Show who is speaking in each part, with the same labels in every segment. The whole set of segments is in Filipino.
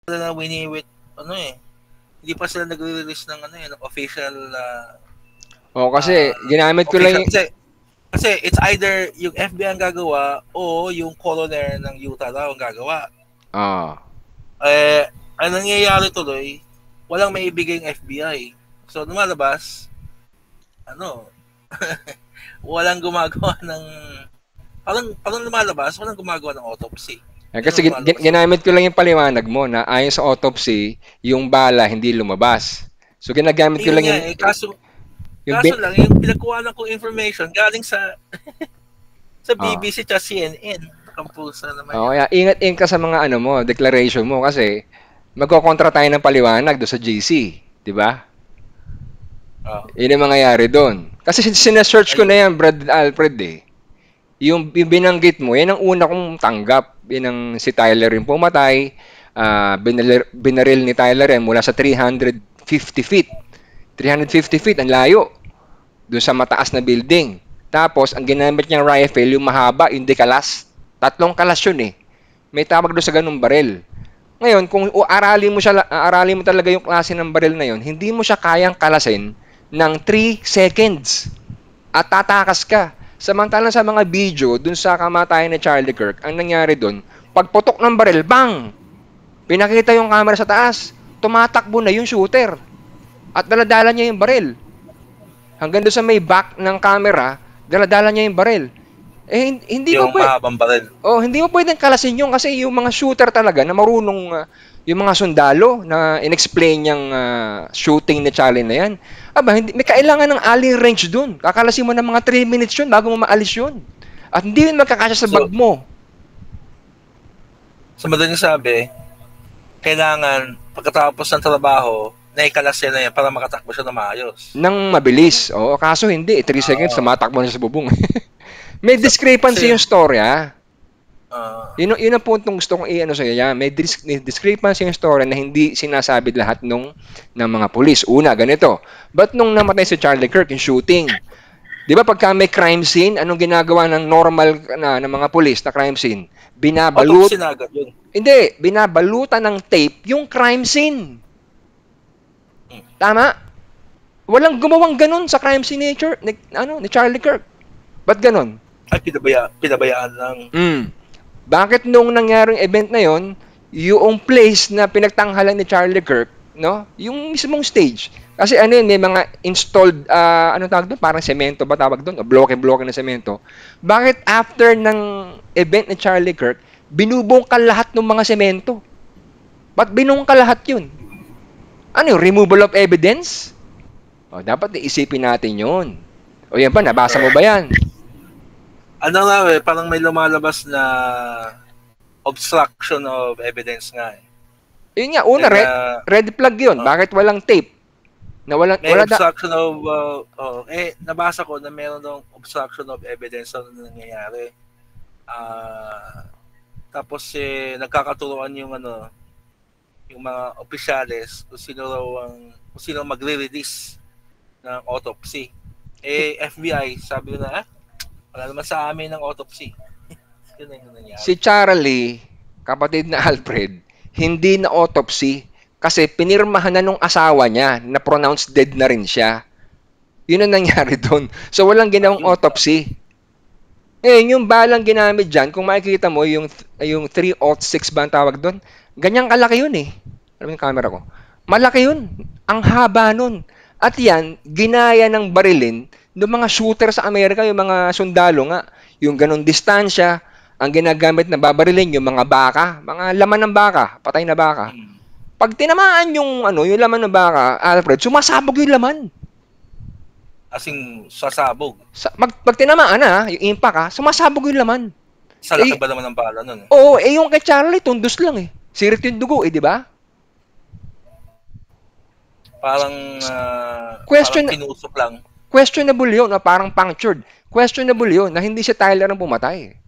Speaker 1: na winiwit, hindi pa sila nagre-release ng ng official
Speaker 2: kasi ginamit ko lang
Speaker 1: kasi it's either yung FBI ang gagawa o yung coroner ng Utah daw ang gagawa. Ang nangyayari tuloy, walang maibigay yung FBI. So lumalabas, walang gumagawa ng parang lumalabas, walang gumagawa ng autopsy.
Speaker 2: Kasi ginamit ko lang yung paliwanag mo na ayon sa autopsy, yung bala hindi lumabas. So ginagamit ko lang yung
Speaker 1: kaso lang yung pinagkuhanan kong information galing sa BBC at CNN. Kampusa naman.
Speaker 2: Kaya ingat-ingat ka sa mga mo, declaration mo kasi magkokontra tayo ng paliwanag doon sa GC, di ba? Yun ang mangyayari doon. Kasi sinesearch ko na yan, Brad Alfred Yung binanggit mo, yan ang una kong tanggap. Yan ang si Tyler yung pumatay. Binaril ni Tyler yan mula sa 350 feet. 350 feet, ang layo. Doon sa mataas na building. Tapos, ang ginamit niyang rifle, yung mahaba, yung dekalas. 3 kalas yun May tawag doon sa ganung baril. Ngayon, kung aralin mo talaga yung klase ng baril na yun, hindi mo siya kayang kalasin ng 3 seconds. At tatakas ka. Samantalang sa mga video, dun sa kamatayan ni Charlie Kirk, ang nangyari dun, pagputok ng baril, bang! Pinakita yung camera sa taas, tumatakbo na yung shooter. At daladala niya yung baril. Hanggang doon sa may back ng camera, daladala niya yung baril. Hindi
Speaker 1: yung mahabang baril.
Speaker 2: Hindi mo pwedeng kalasin yun kasi yung mga shooter talaga na marunong yung mga sundalo na in-explain yung shooting ni Charlie na yan. May kailangan ng alley range dun. Kakalasin mo ng mga 3 minutes yun bago mo maalis yun. At hindi yun magkakasya sa bag mo.
Speaker 1: So, madaling sabi, kailangan pagkatapos ng trabaho, naikalas na yan para makatakbo siya na maayos.
Speaker 2: Nang mabilis. Kaso hindi. 3 seconds, tumatakbo na sa bubong. May discrepancy yung story, Yun ang puntong gusto kong i-ano sa'yo. May discrepancy yung story na hindi sinasabi lahat ng mga pulis. Una, ganito. Ba't nung namatay si Charlie Kirk, yung shooting? Di ba pagka may crime scene, anong ginagawa ng normal ng mga pulis na crime scene? Binabalutan ng tape yung crime scene. Tama? Walang gumawang ganun sa crime scene ni Charlie Kirk. Ba't ganun?
Speaker 1: Ay, pinabayaan lang.
Speaker 2: Bakit nung nangyaring event na yon, yung place na pinagtanghalan ni Charlie Kirk, yung mismong stage. Kasi may mga installed, tawag doon? Parang semento ba tawag doon? O bloke-bloke na semento. Bakit after ng event ni Charlie Kirk, binubungkal lahat ng mga semento? Ba't binungkal lahat yun? Removal of evidence? Dapat iisipin natin yun. Yan ba? Nabasa mo ba yan?
Speaker 1: Parang may lumalabas na obstruction of evidence nga
Speaker 2: Yun nga, una, red flag yun. Bakit walang tape?
Speaker 1: May obstruction of, nabasa ko na meron ng obstruction of evidence na nangyayari. Tapos, nagkakaturuan yung mga opisyales kung sino magre-release ng autopsy. FBI, sabi na, wala naman sa amin ng autopsy. Yun yung nangyari.
Speaker 2: Si Charlie, kapatid na Alfred, hindi na autopsy kasi pinirmahan na nung asawa niya na pronounced dead na rin siya. Yun ang nangyari doon. So, walang ginawang autopsy. Yung balang ginamit dyan, kung makikita mo, yung 306 ba ang tawag doon, ganyang kalaki yun Alam mo yung camera ko? Malaki yun. Ang haba nun. At yan, ginaya ng barilin ng mga shooter sa Amerika, yung mga sundalo nga, yung ganong distansya, ang ginagamit na babarilin, yung mga baka, mga laman ng baka, patay na baka. Pag tinamaan yung laman ng baka, Alfred, sumasabog yung laman.
Speaker 1: Asing sasabog?
Speaker 2: Pag tinamaan yung impact sumasabog yung laman.
Speaker 1: Sa laki ba naman ng bala nun?
Speaker 2: Oo, yung kay Charlie, tundos lang Sirit yung dugo di ba?
Speaker 1: Parang tinusok lang.
Speaker 2: Questionable yun, parang punctured. Questionable yun, na hindi si Tyler ang pumatay.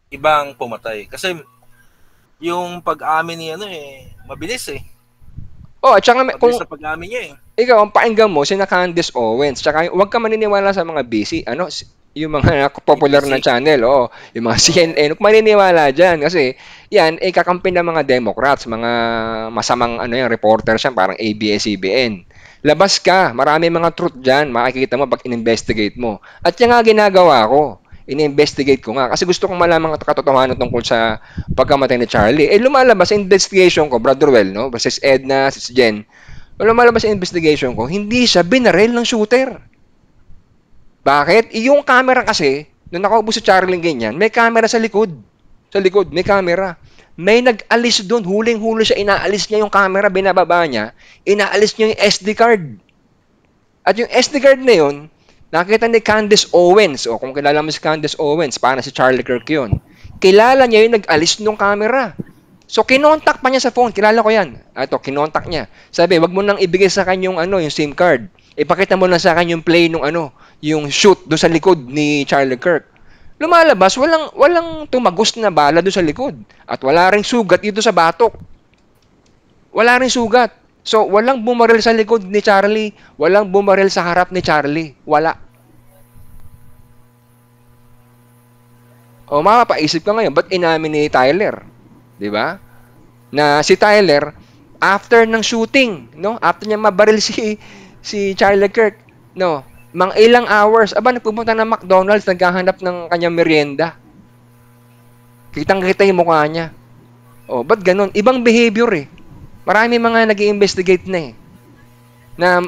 Speaker 1: Ibang pumatay. Kasi, yung pag-amin niya, mabilis
Speaker 2: At saka, kung
Speaker 1: sa pag-amin niya
Speaker 2: ikaw, ang pakinggan mo, sina Candace Owens, tsaka huwag ka maniniwala sa mga busy, yung mga popular na channel, yung mga CNN, kung maniniwala dyan, kasi yan, kakampi ng mga Democrats, mga masamang reporters yan, parang ABS-CBN. Labas ka, marami mga truth dyan, makikita mo pag in-investigate mo. At yung nga ginagawa ko, in-investigate ko nga, kasi gusto kong malaman ang katotohanan tungkol sa pagkamatay ni Charlie. Lumalabas sa investigation ko, Brother Well, no? Sis Edna, Sis Jen, lumalabas sa investigation ko, hindi siya binaril ng shooter. Bakit? Yung camera kasi, nung nakaupo si Charlie ganyan, may camera sa likod. Sa likod, may camera. May nag-alis doon, huling-huli siya, inaalis niya yung camera, binababa niya, inaalis niya yung SD card. At yung SD card na yun, nakita ni Candace Owens, kung kilala mo si Candace Owens, para si Charlie Kirk yun, kilala niya yung nag-alis nung camera. So, kinontak pa niya sa phone, kilala ko yan. Ito, kinontak niya. Sabi, wag mo nang ibigay sa akin yung SIM card. Ipakita mo na sa akin yung play nung yung shoot doon sa likod ni Charlie Kirk. Lumalabas, walang tumagos na bala doon sa likod. At wala ring sugat dito sa batok. Wala ring sugat. So, walang bumaril sa likod ni Charlie. Walang bumaril sa harap ni Charlie. Wala. Mapapaisip ka ngayon, ba't inamin ni Tyler? Di ba? Na si Tyler, after ng shooting, no? After niya mabaril si Charlie Kirk, no? Mga ilang hours, nagpupunta ng McDonald's, naghahanap ng kanyang merienda. Kitang-kita yung mukha niya. Ba't ganun? Ibang behavior eh. Marami mga nag-i-investigate na eh. Na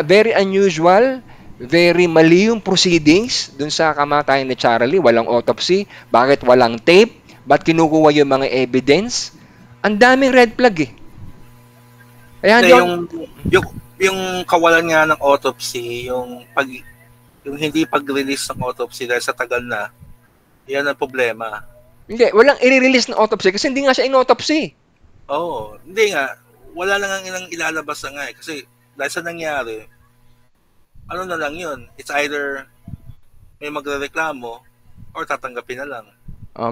Speaker 2: very unusual, very mali yung proceedings dun sa kamatayan ni Charlie. Walang autopsy. Bakit walang tape? Ba't kinukuha yung mga evidence? Ang daming red flag eh. Kaya
Speaker 1: yung kawalan nga ng autopsy, yung hindi pag-release ng autopsy dahil sa tagal na, yan ang problema.
Speaker 2: Hindi, walang i-release ng autopsy kasi hindi nga siya in-autopsy.
Speaker 1: Hindi nga. Wala lang ang ilalabas na nga eh. Kasi dahil sa nangyari, ano na lang yun? It's either may magrereklamo or tatanggapin na lang.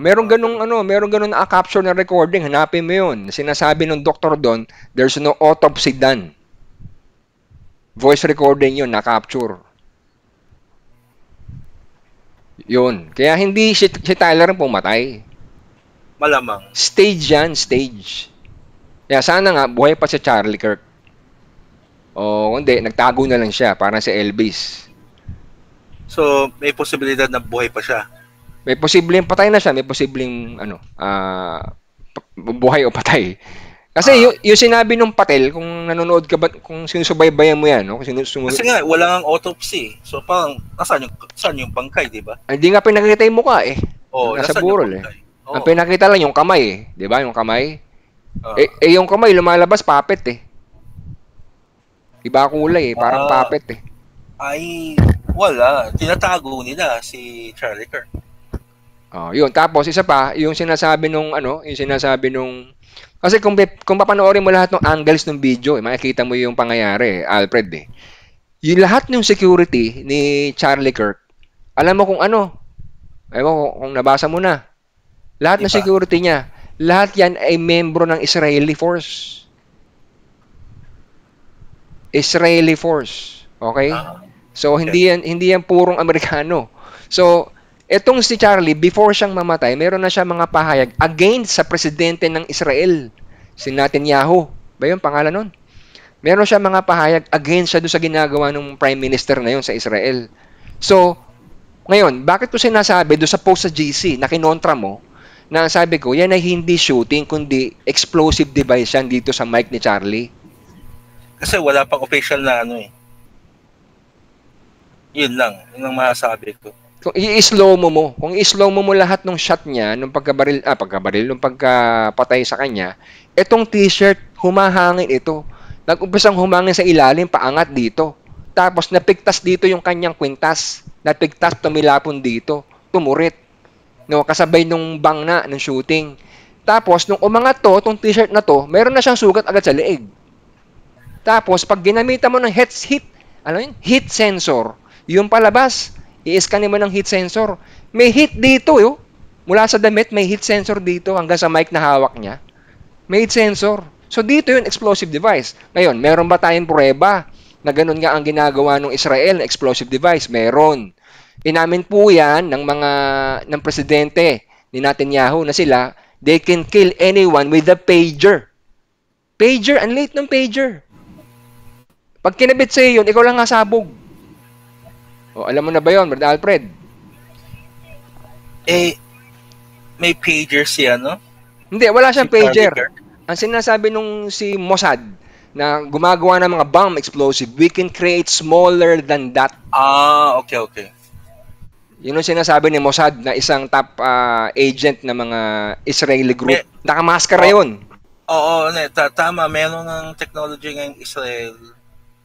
Speaker 2: Meron ganung na-capture na recording, hanapin mo yun. Sinasabi ng doktor doon, there's no autopsy done. Voice recording yun, na-capture. Yun. Kaya hindi si Tyler ang pumatay.
Speaker 1: Malamang.
Speaker 2: Stage yan, stage. Kaya sana nga, buhay pa si Charlie Kirk. Hindi, nagtago na lang siya, parang si Elvis.
Speaker 1: So, may posibilidad na buhay pa siya?
Speaker 2: May posibleng patay na siya, may posibleng buhay o patay. Kasi yung sinabi nung Patel, kung nanonood ka ba, kung sinusubaybayan mo yan, no?
Speaker 1: Kasi nga, wala nang autopsy. So parang, saan yung bangkay, di ba?
Speaker 2: Hindi nga pinakita yung mukha eh. Nasa burol eh.
Speaker 1: Oh.
Speaker 2: Ang pinakita lang yung kamay eh. Di ba? Yung kamay. Yung kamay, lumalabas, puppet eh. Iba kulay eh. Parang puppet eh.
Speaker 1: Ay, wala. Tinatago nila si Charlie Kirk.
Speaker 2: Yun. Tapos, isa pa, yung sinasabi nung, kasi kung papanoorin mo lahat ng angles ng video, makikita mo yung pangyayari, Alfred eh. Yung lahat ng security ni Charlie Kirk, alam mo kung ano? Ewan ko kung nabasa mo na. Lahat ng security niya, lahat yan ay membro ng Israeli Force. Israeli Force. Okay? So, hindi yan purong Amerikano. So, etong si Charlie, before siyang mamatay, meron na siya mga pahayag against sa presidente ng Israel, si Netanyahu. Ba yung pangalan nun? Meron siya mga pahayag against siya doon sa ginagawa ng prime minister na yun sa Israel. So, ngayon, bakit ko sinasabi doon sa post sa GC na kinontra mo, na sabi ko, yan ay hindi shooting, kundi explosive device yan dito sa mic ni Charlie.
Speaker 1: Kasi wala pang official na Yun lang. Yun ang masasabi ko.
Speaker 2: Kung i-slow mo lahat ng shot niya, nung nung pagkapatay sa kanya, etong t-shirt, humahangin ito. Nag-umpisang humangin sa ilalim, paangat dito. Tapos napigtas dito yung kanyang kwintas. Napigtas, tumilapon dito. Tumurit. No, kasabay nung bang na ng shooting. Tapos, nung umangat to, itong t-shirt na to, meron na siyang sugat agad sa leeg. Tapos, pag ginamitan mo ng heat sensor, yung palabas, i-scan mo ng heat sensor. May heat dito, mula sa damit, may heat sensor dito hanggang sa mic na hawak niya. May heat sensor. So, dito yung explosive device. Ngayon, meron ba tayong pruweba na ganun nga ang ginagawa ng Israel na explosive device? Meron. Inamin po yan ng presidente ni Netanyahu na sila, they can kill anyone with a pager. Pager, ang late ng pager. Pag kinabit sa'yo yun, ikaw lang nasabog. O, alam mo na ba yun, Brad Alfred?
Speaker 1: May pager siya, no?
Speaker 2: Hindi, wala siyang pager. Ang sinasabi nung si Mossad, na gumagawa ng mga bomb explosive, we can create smaller than that.
Speaker 1: Okay.
Speaker 2: Yun ang sinasabi ni Mossad na isang top agent ng mga Israeli group. Nakamaskara yun.
Speaker 1: Oo, tama. Meron ng technology ngayong Israel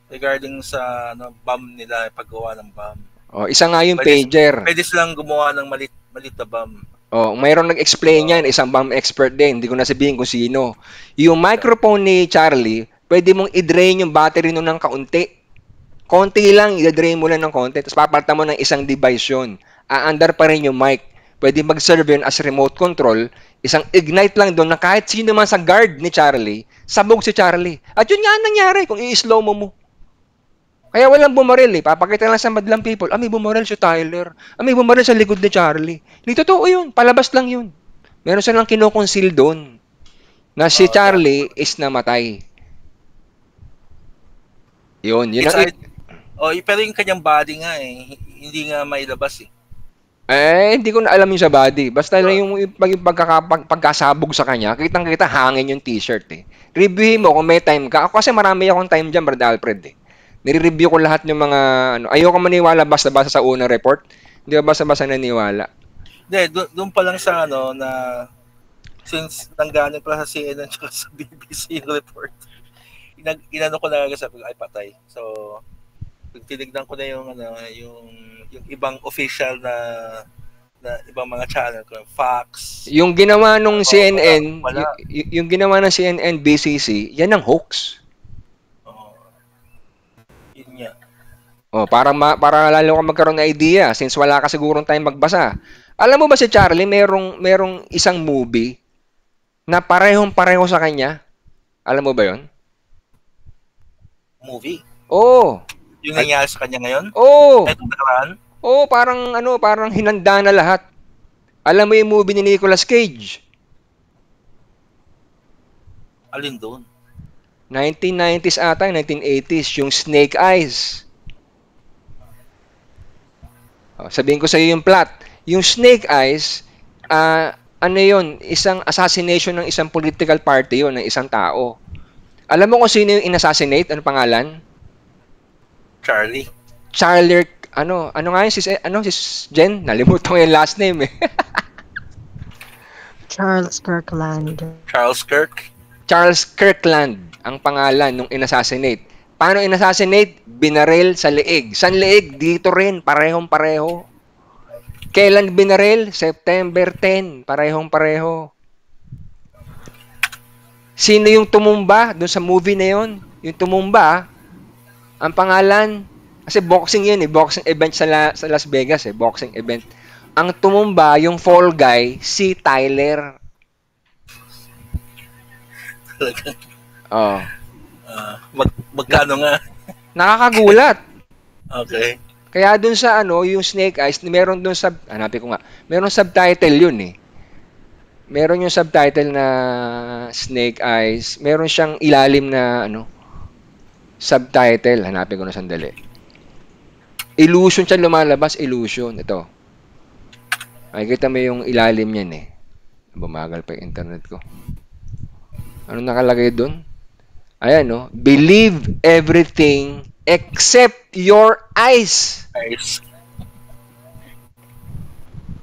Speaker 1: regarding sa bomb nila, paggawa ng bomb.
Speaker 2: Isa nga yung pager.
Speaker 1: Pwede silang gumawa ng malit na bomb.
Speaker 2: Mayroong nag-explain yan, isang bomb expert din. Hindi ko na sabihin kung sino. Yung microphone ni Charlie, pwede mong i-drain yung battery nun ng kaunti. Konti lang, i-drain mo lang ng konti. Tapos papalitan mo ng isang device yun. Aandar pa rin yung mic. Pwede mag-serve yun as remote control. Isang ignite lang doon na kahit sino man sa guard ni Charlie, sabog si Charlie. At yun nga nangyari kung i-slow mo. Kaya walang bumaril eh. Papakita lang sa madlang people, may bumaril si Tyler. May bumaril sa likod ni Charlie. Hindi totoo yun. Palabas lang yun. Meron silang kinukonsil doon na si Charlie is namatay. Yun ang...
Speaker 1: pero yung kanyang body nga hindi nga mailabas eh.
Speaker 2: Hindi ko na alam yung sa body. Basta lang yung pagkasabog sa kanya, kitang-kita hangin yung t-shirt eh. Reviewin mo kung may time ka. Ako kasi marami akong time dyan, Brad Alfred eh. Nire-review ko lahat ng mga ayoko maniwala basta-basta sa unang report. Hindi ba basta-basta naniwala?
Speaker 1: Hindi, doon pa lang sa na since nanggaling pa sa CNN at sa BBC report. Inano ko na sabi ko, ay patay. So, tinignan ko na yung ibang official na ibang mga channel ko, Fox.
Speaker 2: Yung ginawa nung CNN, yung ginawa ng CNN, BCC, yan ang hoax.
Speaker 1: Yun nga.
Speaker 2: Para lalo ka magkaroon ng idea since wala ka sigurong time magbasa. Alam mo ba si Charlie, merong isang movie na parehong-pareho sa kanya? Alam mo ba 'yon?
Speaker 1: Movie?
Speaker 2: Oo.
Speaker 1: Yung nangyari sa kanya ngayon?
Speaker 2: Oo.
Speaker 1: Ito nakaraan?
Speaker 2: Oo, parang hinanda na lahat. Alam mo yung movie ni Nicolas Cage?
Speaker 1: Alin doon?
Speaker 2: 1990s ata, 1980s, yung Snake Eyes. Sabihin ko sa iyo yung plot. Yung Snake Eyes, yun? Isang assassination ng isang political party yun, ng isang tao. Alam mo kung sino yung inassassinate? Ano pangalan?
Speaker 1: Charlie.
Speaker 2: Ano nga yun? Sis Jen? Nalimutan ko yung last name eh.
Speaker 3: Charles Kirkland.
Speaker 2: Charles Kirkland ang pangalan nung inassassinate. Paano inassassinate? Binaril sa leeg. San leeg? Dito rin. Parehong-pareho. Kailan binaril? September 10. Parehong-pareho. Sino yung tumumba doon sa movie na yun? Yung tumumba, ang pangalan, kasi boxing yun eh. Boxing event sa Las Vegas eh. Boxing event. Ang tumumba, yung fall guy, si Tyler.
Speaker 1: Magkano nga?
Speaker 2: Nakakagulat.
Speaker 1: Okay.
Speaker 2: Kaya dun sa yung Snake Eyes, meron dun hanapin ko nga. Meron subtitle yun eh. Meron yung subtitle na Snake Eyes. Meron siyang ilalim na subtitle. Hanapin ko na sandali. Illusion siya lumalabas. Illusion. Ito. Makikita mo yung ilalim niyan eh. Bumagal pa yung internet ko. Ano nakalagay dun? Ayan, no? Believe everything except your eyes.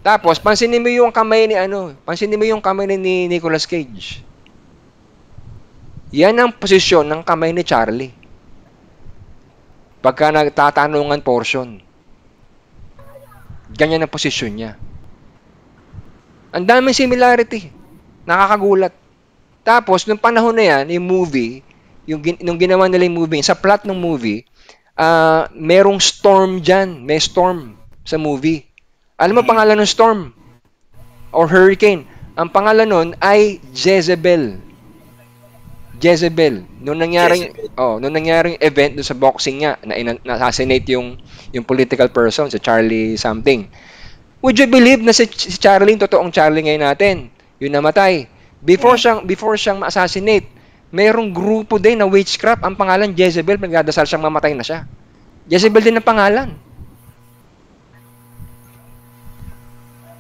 Speaker 2: Tapos, pansinin mo yung kamay ni Nicolas Cage. Yan ang posisyon ng kamay ni Charlie. Pagka nagtatanungan portion. Ganyan ang posisyon niya. Ang daming similarity. Nakakagulat. Tapos, nung panahon na yan, yung movie, nung ginawa nila yung movie, sa plot ng movie, merong storm dyan. May storm sa movie. Alam mo pangalan ng storm? Or hurricane? Ang pangalan nun ay Jezebel. Jezebel. Nung nangyaring event doon sa boxing nga, na assassinate yung political person, si Charlie something. Would you believe na si Charlie, totoong Charlie ngayon natin, yung namatay? Before siyang ma-assassinate, mayroong grupo din na witchcraft, ang pangalan Jezebel, nagdadasal siyang mamatay na siya. Jezebel din ang pangalan.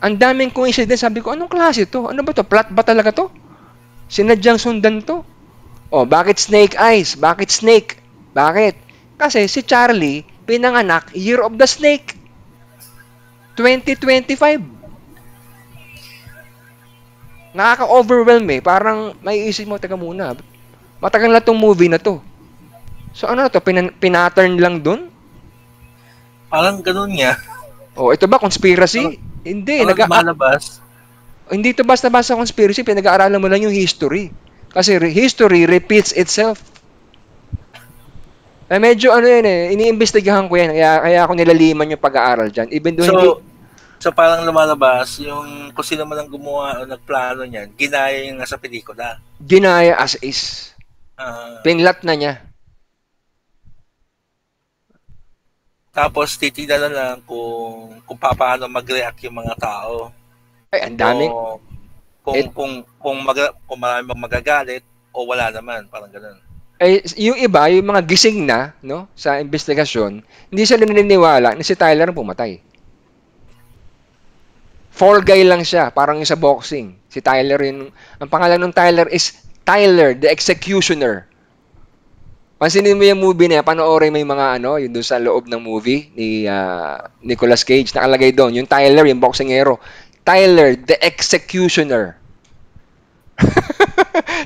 Speaker 2: Ang daming coincidence, sabi ko, anong klase to? Ano ba to? Plot ba talaga to? Sinadyang sundan to? Oh, bakit snake eyes? Bakit snake? Bakit? Kasi si Charlie, pinanganak Year of the Snake. 2025. Nakaka-overwhelm eh. Parang may isip mo, teka muna. Matagal na tong movie na to. So ano to? Pinattern lang dun?
Speaker 1: Parang ganun nga.
Speaker 2: Oh, ito ba conspiracy? Hindi.
Speaker 1: Malabas.
Speaker 2: Hindi ito basta-basta conspiracy. Pinag-aaralan mo lang yung history. Kasi history repeats itself. Medyo iniimbestigahan ko yan. Kaya ako nilaliman yung pag-aaral dyan. Even though
Speaker 1: so parang lumalabas, yung kung sino man ang gumawa o nagplano niyan, ginaya yung nasa pelikula.
Speaker 2: Ginaya as is. Pinlat na niya.
Speaker 1: Tapos titignan na lang kung paano mag-react yung mga tao.
Speaker 2: Ay, ang daming.
Speaker 1: Kung marami magagalit o wala naman, parang ganoon.
Speaker 2: Eh, yung iba, yung mga gising na, no, sa investigasyon, hindi sila naniniwala na si Tyler ang pumatay. Fall guy lang siya, parang yung sa boxing. Si Tyler, ang pangalan ng Tyler is Tyler, the Executioner. Pansinin mo yung movie na yan, panoorin mo yung mga yung doon sa loob ng movie ni Nicolas Cage, nakalagay doon, yung Tyler, yung boxingero. Tyler, the Executioner.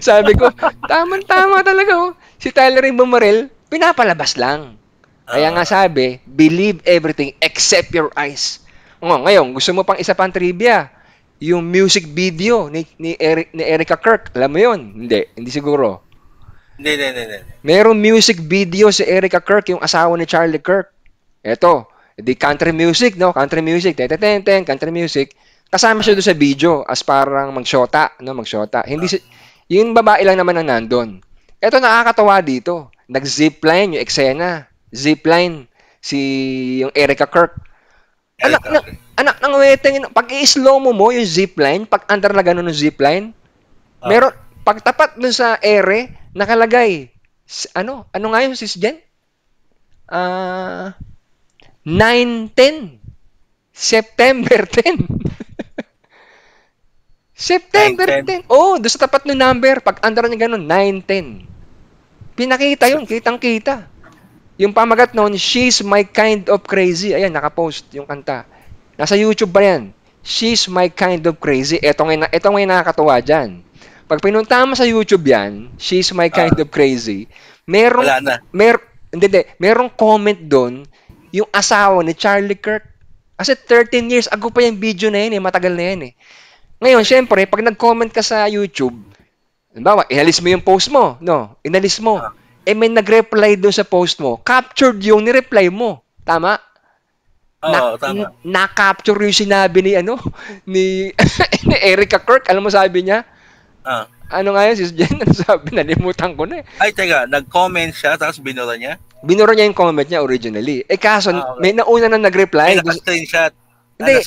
Speaker 2: Sabi ko, tama talaga oh. Si Tyler yung bumaril, pinapalabas lang. Kaya nga sabi, believe everything except your eyes. Ngayon, gusto mo pang isa pang trivia. Yung music video ni Erica Kirk, alam mo yun? Hindi siguro.
Speaker 1: Hindi.
Speaker 2: Merong music video si Erica Kirk, yung asawa ni Charlie Kirk. Eto, country music, no? Country music, country music. Kasama siya doon sa video as parang magshota. Hindi yung babae lang naman ang nandun. Eto, nakakatawa dito. Nag-zipline yung eksena. Zipline yung Erica Kirk. Anak ng weteng, pag i-slow mo yung zipline, pag under na gano'n yung zipline, meron, pag tapat dun sa ere, nakalagay, ano nga yung sis Jen? 9-10. September 10. September 10. Oh, doon sa tapat ng number, pag under niya ganun, 9-10. Pinakita yun, kitang-kita. Yung pamagat noon, She's My Kind of Crazy. Ayan, nakapost yung kanta. Nasa YouTube ba yan? She's My Kind of Crazy. Ito nga nakakatuwa dyan. Pag pinunta mo sa YouTube yan, She's My Kind of Crazy, merong comment doon, yung asawa ni Charlie Kirk. Kasi 13 years ago pa yung video na yun, matagal na yan eh. Ngayon, syempre, pag nag-comment ka sa YouTube, halimbawa, inalis mo yung post mo, no? Inalis mo. May nag-reply doon sa post mo, captured yung ni-reply mo. Tama?
Speaker 1: Tama.
Speaker 2: Na-capture yung sinabi ni Erica Kirk. Alam mo sabi niya? Ano nga yun, sis Jen? Ano sabi? Nalimutan ko na eh.
Speaker 1: Ay, teka, nag-comment siya, tapos binura niya?
Speaker 2: Binura niya yung comment niya originally. Kaso, may nauna na nag-reply.
Speaker 1: Naka-screenshot.
Speaker 2: Hindi,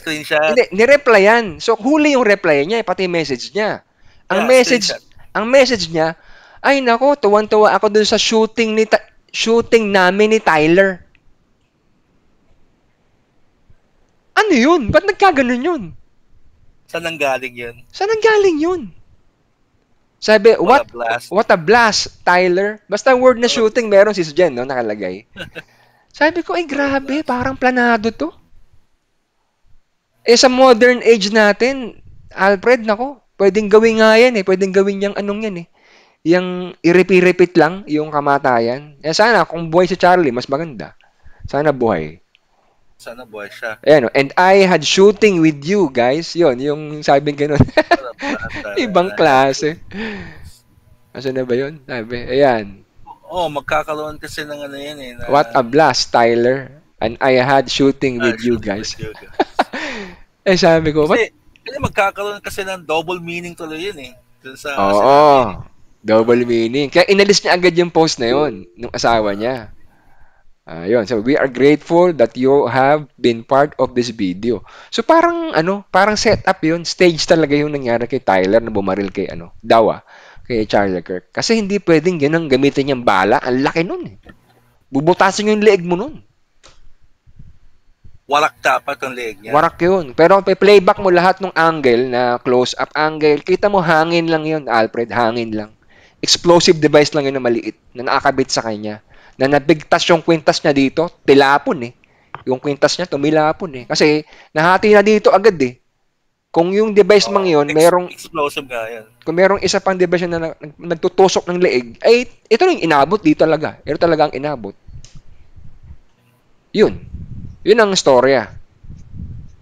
Speaker 2: ni-reply yan. So, huli yung reply niya, pati message niya. Ang message niya, ay nako, tuwan-tuwa ako dun sa shooting namin ni Tyler. Ano yun? Ba't nagkaganon yun?
Speaker 1: Saan nanggaling yun?
Speaker 2: Sabi, what a blast, Tyler. Basta word na shooting, meron sis Jen, no, nakalagay. Sabi ko, ay grabe, parang planado to. Sa modern age natin, Alfred, nako, pwedeng gawin nga yan eh. Pwedeng gawin yung anong yan eh. Yung i-repeat lang yung kamatayan. Sana, kung buhay si Charlie, mas maganda. Sana buhay.
Speaker 1: Sana buhay siya.
Speaker 2: Ayan, and I had shooting with you, guys. Yun, yung sabing ganun. Ibang klase. Asa na ba yun? Sabi, ayan.
Speaker 1: Magkakaroon kasi ng yan eh.
Speaker 2: What a blast, Tyler. And I had shooting with you, guys. Sabi ko,
Speaker 1: kasi magkakaroon kasi ng double meaning tuloy yun eh. Dun sa
Speaker 2: Double meaning. Kaya inalis niya agad yung post na yon ng asawa niya. Yun. So, we are grateful that you have been part of this video. So, parang set up yun. Stage talaga yung nangyari kay Tyler na bumaril kay, kay Charlie Kirk. Kasi hindi pwedeng ganang gamitin yung bala. Ang laki nun eh. Bubutasin yung leeg mo nun.
Speaker 1: Warak dapat ang leeg niya.
Speaker 2: Warak yun. Pero playback mo lahat ng angle na close-up angle, kita mo hangin lang yun, Alfred. Hangin lang. Explosive device lang yun na maliit na nakakabit sa kanya. Na nabigtas yung kwintas niya dito, tilapon eh. Yung kwintas niya, tumilapon eh. Kasi nahati na dito agad eh. Kung yung device mang yun, merong...
Speaker 1: Explosive nga yan.
Speaker 2: Kung merong isa pang device na nagtutusok ng leeg, ay ito yung inabot dito talaga. Ito talaga ang inabot. Yun. Yun ang storya.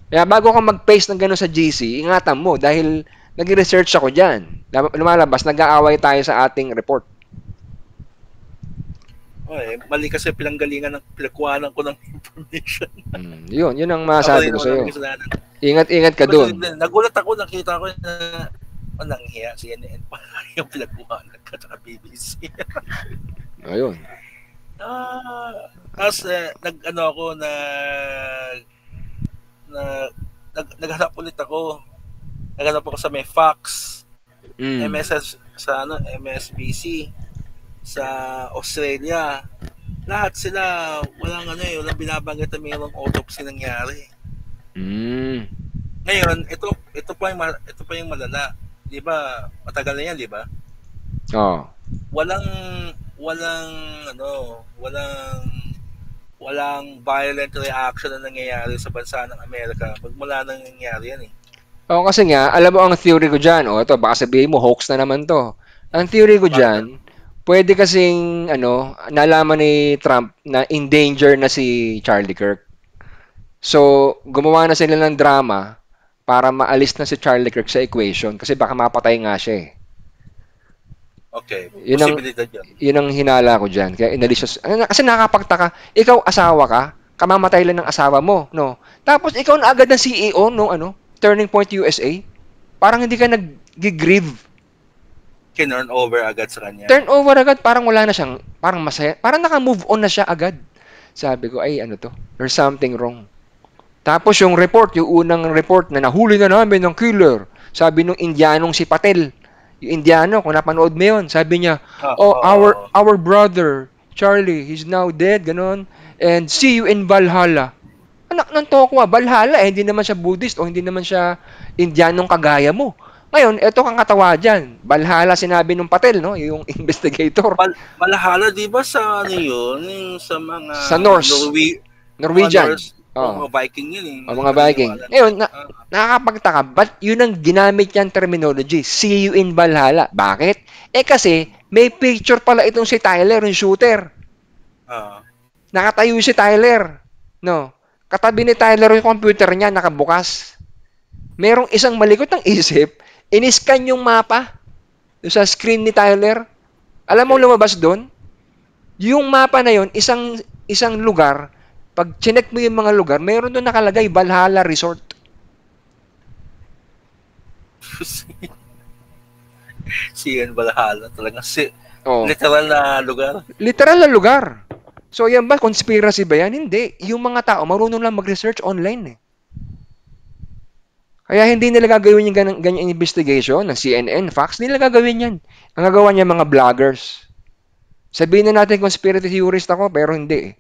Speaker 2: Kaya bago ka mag-paste ng gano'n sa GC, ingatan mo dahil nag-research ako dyan. Lumalabas, nag-aaway tayo sa ating report.
Speaker 1: Mali kasi pinagkuhanan ko ng information.
Speaker 2: Yun ang masabi ko sa'yo. Ingat ka doon.
Speaker 1: Nagulat ako, nakita ko na nanghiya CNN pa yung pinagkuhanan ka sa BBC.
Speaker 2: Ayun.
Speaker 1: Tapos naghanap ulit ako. Naghanap ako sa may Fox, MSBC, sa Australia. Lahat sila walang binabanggit na mayroong autopsy nangyari. Ngayon, ito pa yung malala. 'Di ba? Matagal na 'yan, 'di ba?
Speaker 2: Oo.
Speaker 1: Walang violent reaction na nangyayari sa bansa ng Amerika magmula nang nangyari yan eh.
Speaker 2: Oo, kasi nga, alam mo ang theory ko dyan, ito, baka sabihin mo, hoax na naman to. Ang theory ko dyan, pwede kasing, nalaman ni Trump na in danger na si Charlie Kirk. So, gumawa na sila ng drama para maalis na si Charlie Kirk sa equation kasi baka mapatay nga siya eh.
Speaker 1: Okay. Yun
Speaker 2: ang hinala ko dyan. Kaya inalis siya. Kasi nakakapagtaka, ikaw asawa ka, kamamatay lang ng asawa mo, no? Tapos ikaw na agad ng CEO nung Turning Point USA. Parang hindi ka nag-grieve.
Speaker 1: Turn over agad sa kanya.
Speaker 2: Turn over agad, parang wala na siyang, parang masaya. Parang naka-move on na siya agad. Sabi ko, there's something wrong. Tapos yung unang report na nahuli na namin ng killer. Sabi nung Indianong si Patel. Yung Indiano, kung napanood mo yun, sabi niya, our brother, Charlie, he's now dead, ganon, and see you in Valhalla. Anak ng tokwa, Valhalla, hindi naman siya Buddhist o hindi naman siya Indianong kagaya mo. Ngayon, eto kang katawa dyan. Valhalla sinabi nung Patel, no? Yung investigator.
Speaker 1: Valhalla, di ba sa yun? Sa mga...
Speaker 2: Sa Norse. Norwegian.
Speaker 1: Mga Viking yun eh.
Speaker 2: Mga Viking. Ngayon, nakakapagtaka, ba't yun ang ginamit niyang terminology? See you in Valhalla. Bakit? Kasi, may picture pala itong si Tyler, yung shooter. Nakatayo si Tyler. No? Katabi ni Tyler yung computer niya, nakabukas. Merong isang malikot ng isip, iniscan yung mapa sa screen ni Tyler. Alam mo lumabas doon? Yung mapa na yun, isang lugar, pag chinek mo yung mga lugar, mayroon doon nakalagay Valhalla Resort.
Speaker 1: Siyan Valhalla talaga. Literal na lugar.
Speaker 2: Literal na lugar. So yan ba, conspiracy ba yan? Hindi. Yung mga tao, marunong lang mag-research online eh. Kaya hindi nila gagawin yung ganyan investigation ng CNN, Fox, hindi nila gagawin yan. Ang gagawa niya mga vloggers. Sabihin na natin conspiracy theorist ako, pero hindi eh.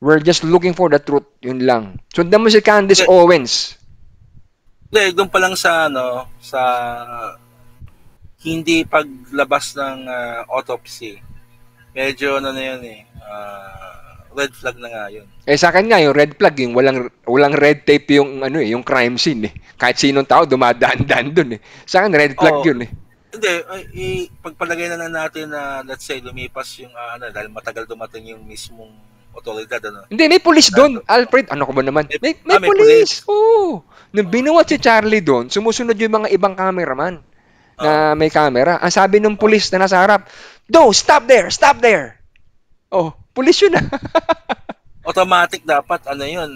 Speaker 2: We're just looking for the truth. Yun lang. Sundan mo si Candace Owens.
Speaker 1: Hindi, doon pa lang sa hindi paglabas ng autopsy. Medyo yun eh. Red flag na nga yun.
Speaker 2: Sa akin nga yung red flag, yung walang red tape yung yung crime scene eh. Kahit sinong tao dumadaan-daan doon eh. Sa akin red flag yun eh.
Speaker 1: Hindi, pagpalagay na natin na let's say lumipas yung dahil matagal dumating yung mismong otoridad
Speaker 2: Hindi, may police doon. Alfred, ano ko ba naman? May police. Oo. Nung binuwat si Charlie doon, sumusunod yung mga ibang cameraman na may camera. Ang sabi ng police na nasa harap, "Do, stop there, stop there." Oh, police yun
Speaker 1: Automatic dapat, yun,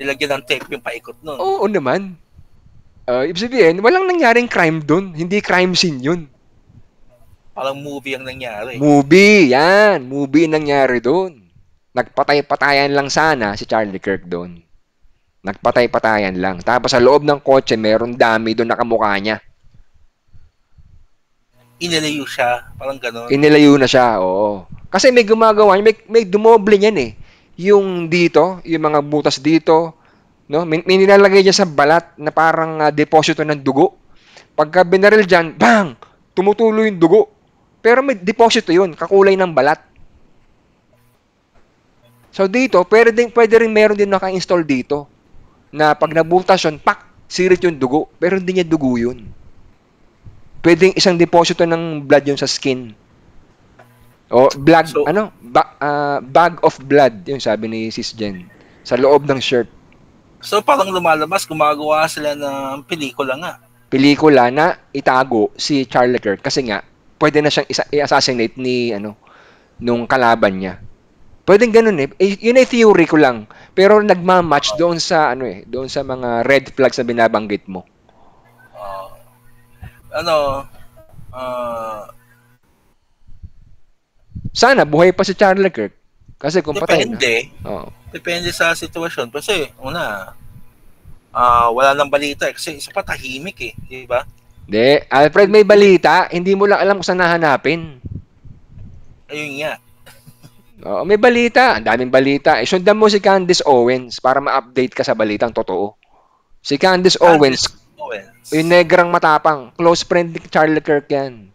Speaker 1: nilagyan ng tape yung paikot nun.
Speaker 2: Oo naman. Ibig sabihin, walang nangyaring crime doon. Hindi crime scene yun.
Speaker 1: Parang movie ang nangyari.
Speaker 2: Movie, yan. Movie ang nangyari doon. Nagpatay-patayan lang sana si Charlie Kirk doon. Nagpatay-patayan lang. Tapos sa loob ng kotse, meron dami doon nakamukha niya.
Speaker 1: Inilayo siya, parang gano'n.
Speaker 2: Inilayo na siya, oo. Kasi may gumagawa, may dumoble niyan eh. Yung dito, yung mga butas dito, no? May nilalagay niya sa balat na parang deposito ng dugo. Pagka binaril dyan, bang! Tumutulo yung dugo. Pero may deposito yun, kakulay ng balat. So dito, pwede rin meron din naka-install dito na pag nabutas yun, pak! Sirit yung dugo. Pero hindi niya dugo yun. Pwedeng isang deposito ng blood yun sa skin. O blood,
Speaker 1: So,
Speaker 2: bag of blood, yun sabi ni Sis Jen. Sa loob ng shirt.
Speaker 1: So parang lumalabas, gumagawa sila ng pelikula nga.
Speaker 2: Pelikula na itago si Charlie Kirk kasi nga pwede na siyang i-assassinate nung kalaban niya. Pwedeng ganun eh. Yun ay theory ko lang. Pero nagma-match doon sa doon sa mga red flags na binabanggit mo. Sana buhay pa si Charlie Kirk. Kasi kung patay na.
Speaker 1: Depende sa sitwasyon. Kasi, wala nang balita eh. Kasi isa pa tahimik eh. Di ba?
Speaker 2: Hindi. Alfred, may balita. Hindi mo lang alam kung saan nahanapin.
Speaker 1: Ayun nga.
Speaker 2: May balita. Ang daming balita. Sundan mo si Candace Owens para ma-update ka sa balitang totoo. Si Candace Owens, yung negrang matapang. Close friend ni Charlie Kirk yan.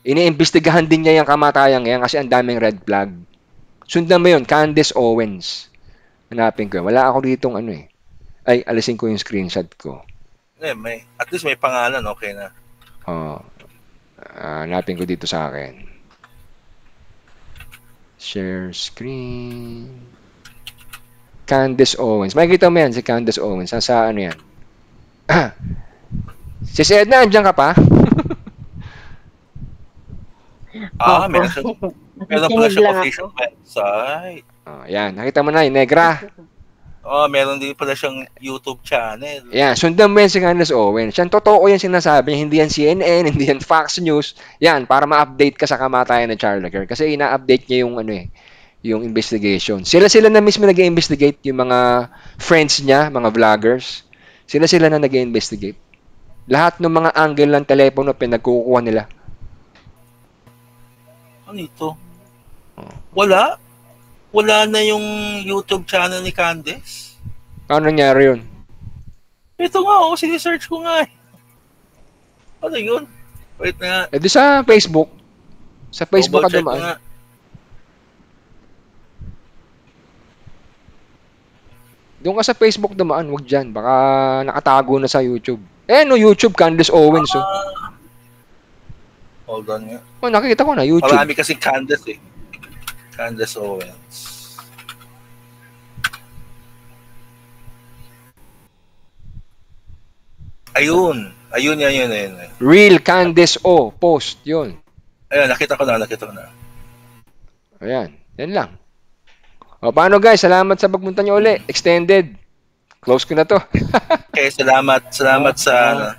Speaker 2: Iniimbestigahan din niya yung kamatayang yan kasi ang daming red flag. Sundan mo yun, Candace Owens. Hanapin ko. Wala ako ditong Ay, alisin ko yung screenshot ko.
Speaker 1: At least may pangalan, okay na.
Speaker 2: Hanapin ko dito sa akin. Share screen. Candace Owens. Makikita mo yan si Candace Owens. Sa ano yan? Si Edna, andyan ka pa?
Speaker 1: Meron pala siya official website.
Speaker 2: Yan. Nakita mo na yung negra.
Speaker 1: Meron din pala siyang YouTube channel.
Speaker 2: Yan. Sundan mo yan si Candace Owens. Yan, totoo yan sinasabi. Hindi yan CNN, hindi yan Fox News. Yan, para ma-update ka sa kamatayan ng Charlie Kirk. Kasi ina-update niya yung yung investigation. Sila na mismo nag-investigate, yung mga friends niya, mga vloggers. Sila na nag-investigate. Lahat ng mga angle ng telepono pinagkukuha nila.
Speaker 1: Ano ito? Wala na yung YouTube channel ni Candace.
Speaker 2: Ano nangyari yun?
Speaker 1: Ito nga, sinesearch ko nga eh. Ano yun? Wait na.
Speaker 2: Di sa Facebook. Sa Facebook ka dumaan. Doon ka sa Facebook dumaan, wag dyan. Baka nakatago na sa YouTube. YouTube, Candace Owens.
Speaker 1: Hold on nga.
Speaker 2: Nakikita ko na, YouTube.
Speaker 1: Marami kasi Candace eh. Candace Owens. Ayun.
Speaker 2: Real Candace O. Post. Yun.
Speaker 1: Ayun, nakita ko na.
Speaker 2: Ayan. Yan lang. Paano guys? Salamat sa pagpunta nyo uli. Extended. Close ko na to.
Speaker 1: Okay, salamat sa